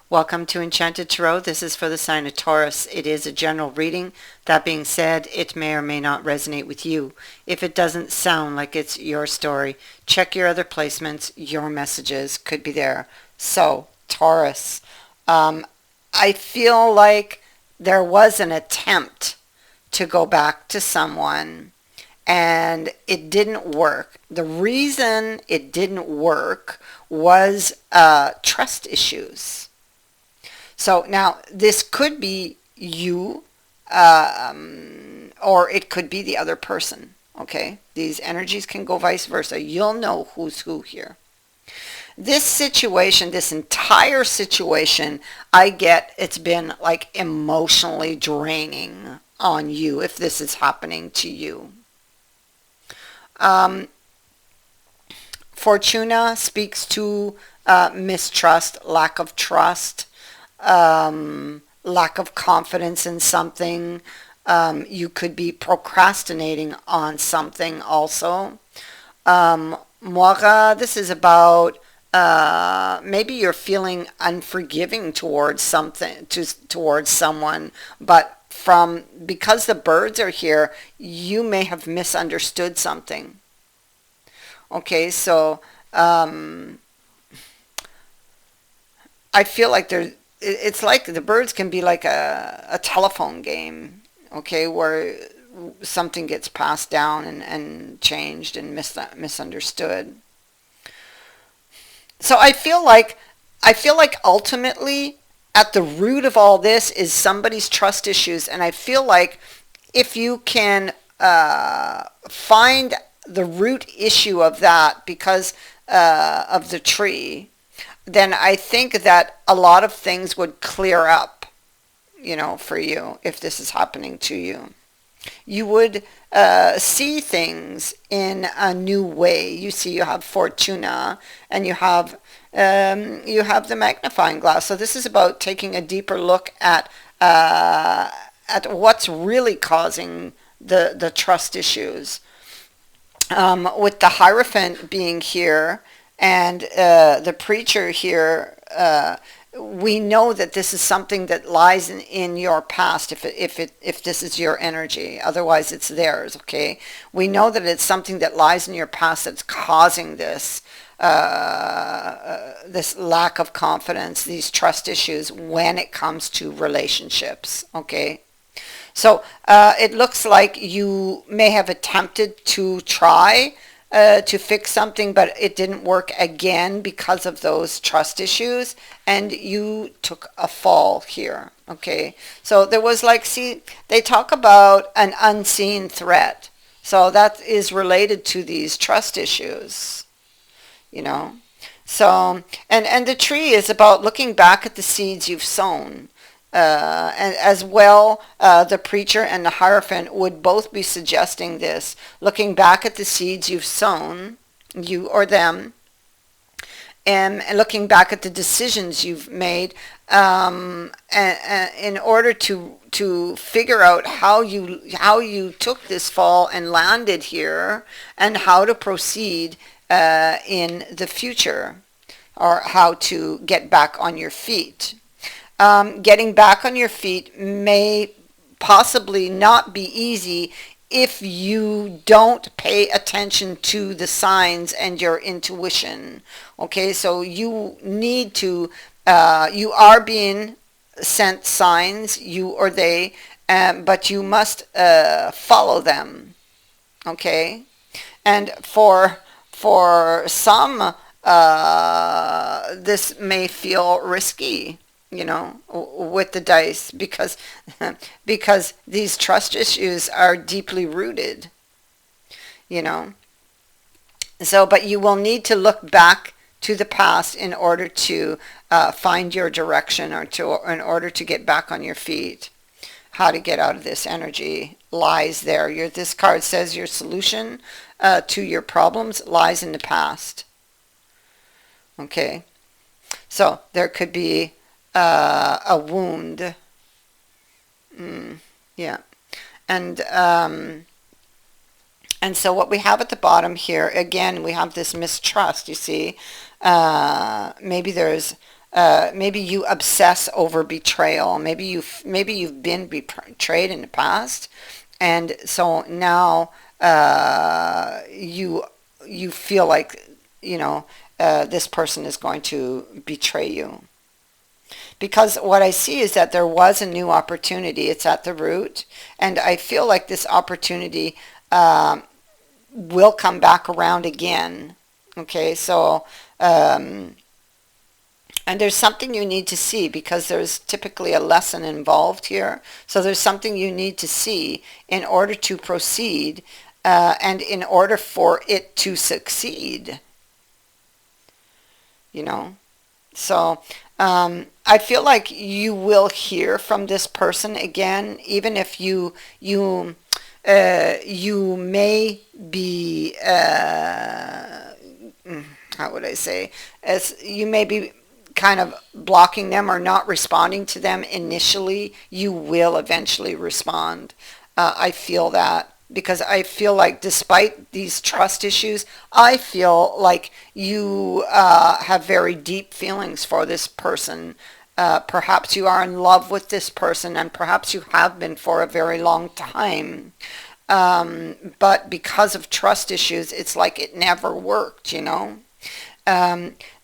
Welcome to Enchanted Tarot. This is for the sign of Taurus. It is a general reading. That being said, it may or may not resonate with you. If it doesn't sound like it's your story, check your other placements. Your messages could be there. So, Taurus, I feel like there was an attempt to go back to someone and it didn't work. The reason it didn't work was trust issues. So now this could be you, or it could be the other person. Okay, these energies can go vice versa. You'll know who's who here. This situation, this entire situation, I get it's been like emotionally draining on you if this is happening to you. Um, Fortuna speaks to mistrust, lack of trust, lack of confidence in something. You could be procrastinating on something also. Moira, this is about maybe you're feeling unforgiving towards something, towards someone, but because the birds are here, you may have misunderstood something. Okay, so I feel like it's like the birds can be like a telephone game, okay, where something gets passed down and changed and misunderstood. So I feel like ultimately at the root of all this is somebody's trust issues, and I feel like if you can find the root issue of that because of the tree, then I think that a lot of things would clear up, for you if this is happening to you. You would see things in a new way. You have Fortuna, and you have the magnifying glass. So this is about taking a deeper look at what's really causing the trust issues. With the Hierophant being here and the preacher here, we know that this is something that lies in your past if this is your energy. Otherwise it's theirs. Okay, we know that it's something that lies in your past that's causing this lack of confidence, these trust issues when it comes to relationships. Okay, so it looks like you may have attempted to try to fix something, but it didn't work again because of those trust issues, and you took a fall here. Okay, so there was see, they talk about an unseen threat. So that is related to these trust issues, you know. So, and the tree is about looking back at the seeds you've sown. And as well, the preacher and the Hierophant would both be suggesting this, looking back at the seeds you've sown, you or them, and looking back at the decisions you've made, and in order to figure out how you took this fall and landed here, and how to proceed in the future, or how to get back on your feet. Getting back on your feet may possibly not be easy if you don't pay attention to the signs and your intuition. Okay, so you need to, you are being sent signs, you or they, but you must follow them. Okay, and for some, this may feel risky, with the dice, because because these trust issues are deeply rooted, you know. So, but you will need to look back to the past in order to find your direction, or in order to get back on your feet. How to get out of this energy lies there. This card says your solution to your problems lies in the past. Okay, so there could be a wound. Yeah, and so what we have at the bottom here, again, we have this mistrust. You see, maybe there's maybe you obsess over betrayal. Maybe you've been betrayed in the past, and so now you feel like this person is going to betray you. Because what I see is that there was a new opportunity. It's at the root, and I feel like this opportunity will come back around again. Okay, so and there's something you need to see, because there's typically a lesson involved here. So there's something you need to see in order to proceed, and in order for it to succeed. You know? So I feel like you will hear from this person again, even if you may be how would I say, as you may be kind of blocking them or not responding to them initially. You will eventually respond. I feel that, because I feel like despite these trust issues, I feel like you have very deep feelings for this person. Perhaps you are in love with this person, and perhaps you have been for a very long time. But because of trust issues, it's like it never worked, you know?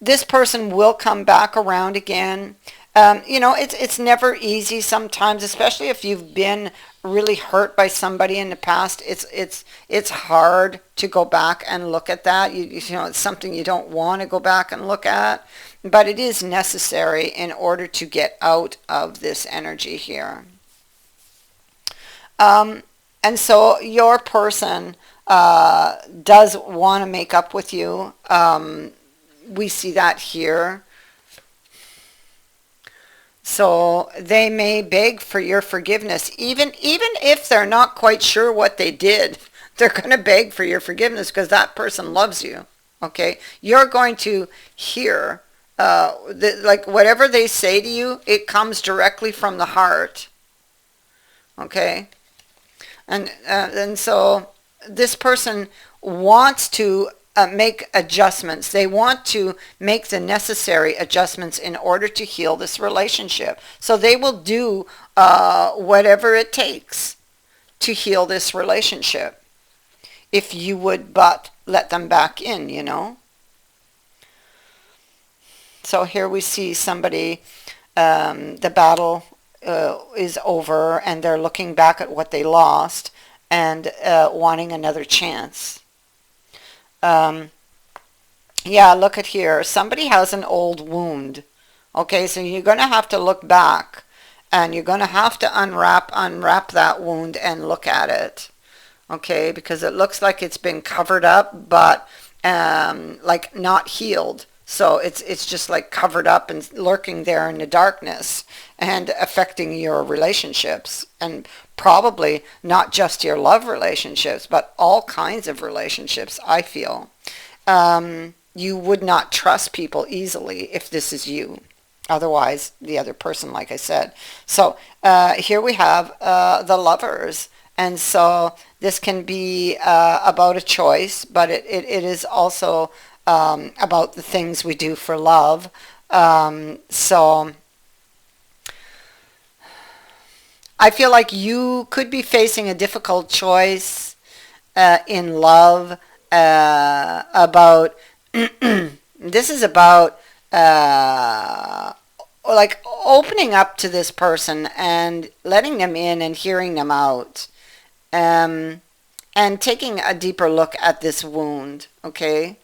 This person will come back around again. It's never easy sometimes, especially if you've been really hurt by somebody in the past. It's hard to go back and look at that. It's something you don't want to go back and look at, but it is necessary in order to get out of this energy here. And so your person does want to make up with you. We see that here. So they may beg for your forgiveness, even if they're not quite sure what they did. They're going to beg for your forgiveness because that person loves you. Okay, you're going to hear like whatever they say to you, it comes directly from the heart. Okay, and so this person wants to make adjustments. They want to make the necessary adjustments in order to heal this relationship. So they will do whatever it takes to heal this relationship, if you would but let them back in, you know. So here we see somebody, the battle is over, and they're looking back at what they lost and wanting another chance. Yeah, look at here. Somebody has an old wound. Okay, so you're going to have to look back, and you're going to have to unwrap that wound and look at it. Okay, because it looks like it's been covered up, but like not healed. So it's just like covered up and lurking there in the darkness and affecting your relationships, and probably not just your love relationships, but all kinds of relationships, I feel. You would not trust people easily if this is you. Otherwise, the other person, like I said. So here we have the lovers. And so this can be about a choice, but it is also about the things we do for love. So I feel like you could be facing a difficult choice in love about, this is about like opening up to this person and letting them in and hearing them out, and taking a deeper look at this wound. Okay,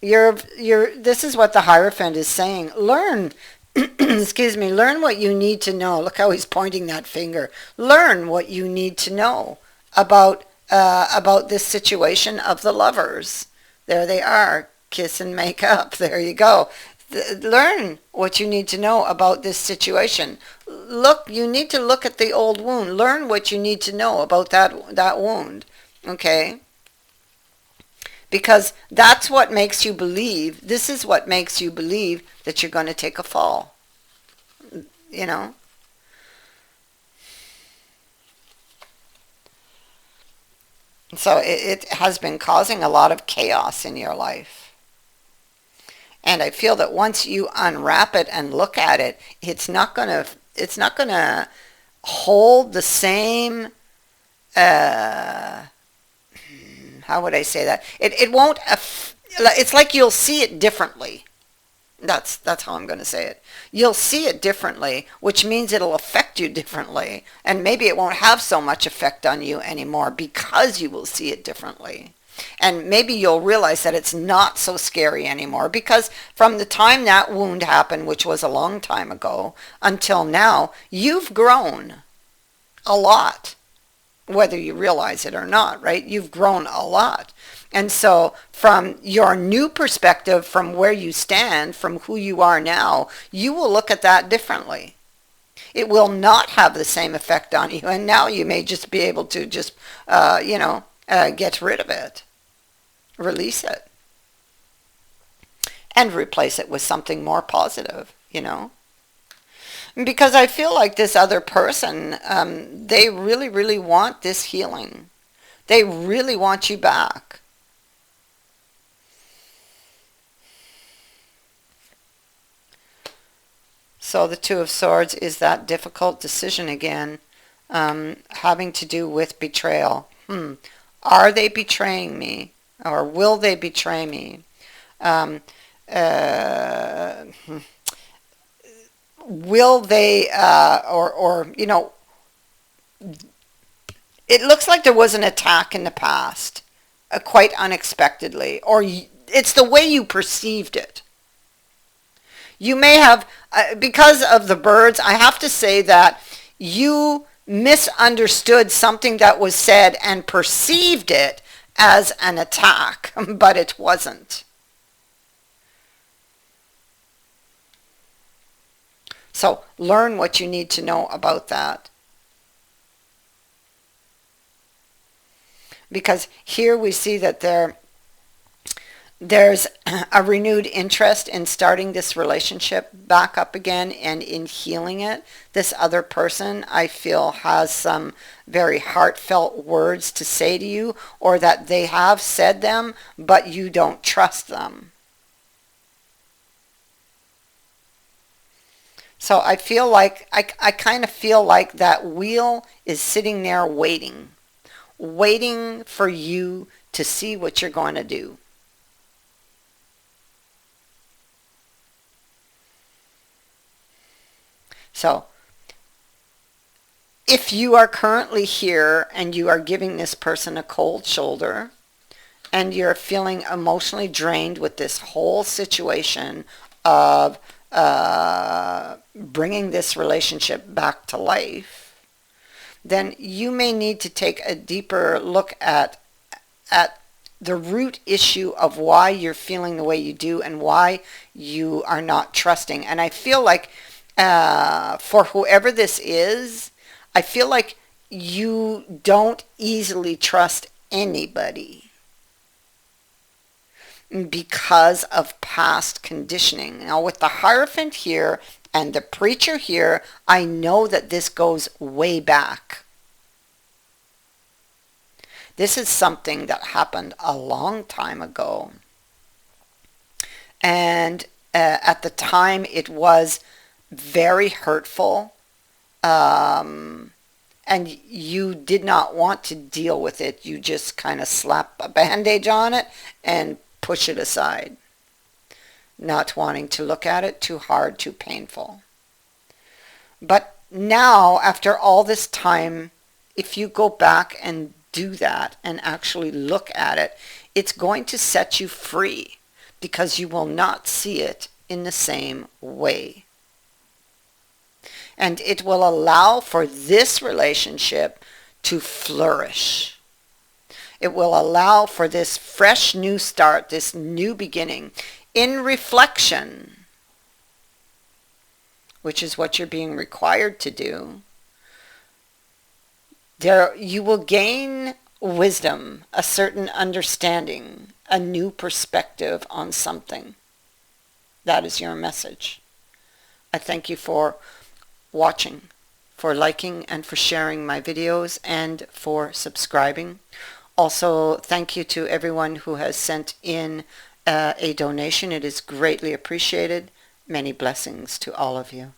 this is what the Hierophant is saying. Learn, excuse me, learn what you need to know. Look how he's pointing that finger. Learn what you need to know about this situation of the lovers. There they are, kiss and make up. There you go. Learn what you need to know about this situation. Look, you need to look at the old wound. Learn what you need to know about that wound. Okay? Because that's what makes you believe, this is what makes you believe that you're going to take a fall. You know? So it has been causing a lot of chaos in your life. And I feel that once you unwrap it and look at it, it's not gonna hold the same, uh, how would I say that? It won't, it's like you'll see it differently. That's how I'm going to say it. You'll see it differently, which means it'll affect you differently. And maybe it won't have so much effect on you anymore because you will see it differently. And maybe you'll realize that it's not so scary anymore because from the time that wound happened, which was a long time ago, until now, you've grown a lot, whether you realize it or not, right? You've grown a lot. And so from your new perspective, from where you stand, from who you are now, you will look at that differently. It will not have the same effect on you. And now you may just be able to just, get rid of it, release it, and replace it with something more positive, Because I feel like this other person, they really, really want this healing. They really want you back. So the Two of Swords is that difficult decision again, having to do with betrayal. Are they betraying me? Or will they betray me? Will they, it looks like there was an attack in the past, quite unexpectedly, or it's the way you perceived it. You may have, because of the birds, I have to say that you misunderstood something that was said and perceived it as an attack, but it wasn't. So learn what you need to know about that. Because here we see that there's a renewed interest in starting this relationship back up again and in healing it. This other person, I feel, has some very heartfelt words to say to you, or that they have said them, but you don't trust them. So I feel like, I kind of feel like that wheel is sitting there waiting for you to see what you're going to do. So, if you are currently here and you are giving this person a cold shoulder and you're feeling emotionally drained with this whole situation of bringing this relationship back to life, then you may need to take a deeper look at the root issue of why you're feeling the way you do and why you are not trusting. And I feel like for whoever this is, I feel like you don't easily trust anybody because of past conditioning. Now with the Hierophant here and the Preacher here, I know that this goes way back. This is something that happened a long time ago. And at the time it was very hurtful, and you did not want to deal with it. You just kind of slap a bandage on it and push it aside, not wanting to look at it, too hard, too painful. But now, after all this time, if you go back and do that and actually look at it, it's going to set you free because you will not see it in the same way. And it will allow for this relationship to flourish. It will allow for this fresh new start, this new beginning in reflection, which is what you're being required to do. There, you will gain wisdom, a certain understanding, a new perspective on something. That is your message. I thank you for watching, for liking and for sharing my videos, and for subscribing. Also, thank you to everyone who has sent in a donation. It is greatly appreciated. Many blessings to all of you.